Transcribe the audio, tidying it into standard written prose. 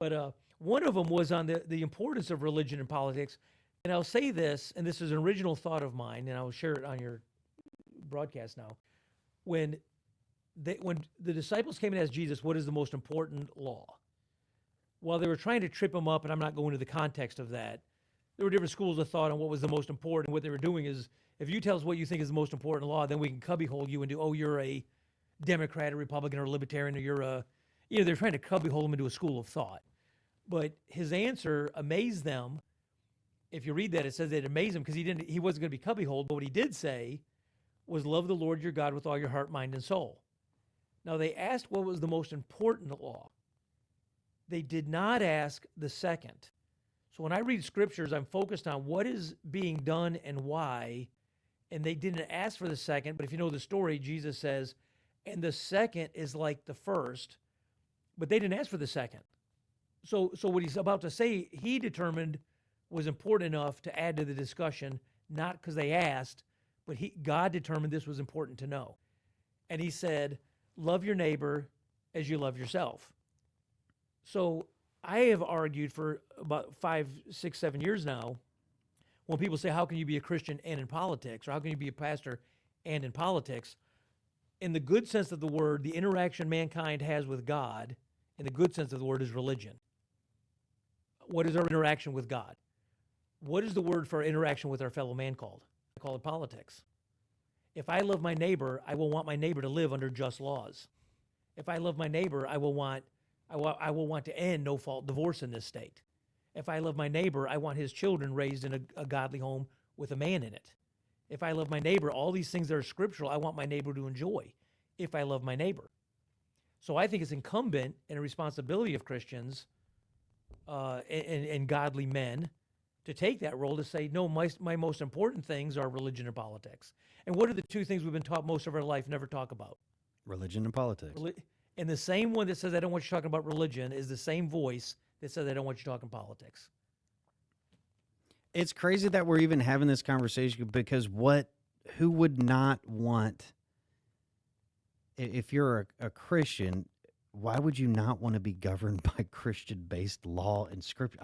But one of them was on the importance of religion and politics. And I'll say this, and this is an original thought of mine, and I'll share it on your broadcast now. When when the disciples came and asked Jesus, what is the most important law? While they were trying to trip him up, and I'm not going into the context of that, there were different schools of thought on what was the most important. What they were doing is, if you tell us what you think is the most important law, then we can cubbyhole you into, oh, you're a Democrat or Republican or Libertarian, or you're a, they're trying to cubbyhole him into a school of thought. But his answer amazed them. If you read that, it says it amazed him because he wasn't going to be cubbyholed. But what he did say was, love the Lord your God with all your heart, mind, and soul. Now they asked what was the most important law. They did not ask the second. So when I read scriptures, I'm focused on what is being done and why. And they didn't ask for the second. But if you know the story, Jesus says, and the second is like the first. But they didn't ask for the second. So what he's about to say, he determined was important enough to add to the discussion, not because they asked, but God determined this was important to know. And he said, love your neighbor as you love yourself. So I have argued for about 5, 6, 7 years now, when people say, how can you be a Christian and in politics? Or how can you be a pastor and in politics? In the good sense of the word, the interaction mankind has with God, in the good sense of the word, is religion. What is our interaction with God? What is the word for our interaction with our fellow man called? I call it politics. If I love my neighbor, I will want my neighbor to live under just laws. If I love my neighbor, I will want to end no-fault divorce in this state. If I love my neighbor, I want his children raised in a godly home with a man in it. If I love my neighbor, all these things that are scriptural, I want my neighbor to enjoy if I love my neighbor. So I think it's incumbent and a responsibility of Christians and godly men to take that role to say, no, my most important things are religion and politics. And what are the two things we've been taught most of our life never talk about? Religion and politics. And the same one that says, I don't want you talking about religion, is the same voice that says, I don't want you talking politics. It's crazy that we're even having this conversation because who would not want, if you're a Christian, why would you not want to be governed by Christian-based law and scripture?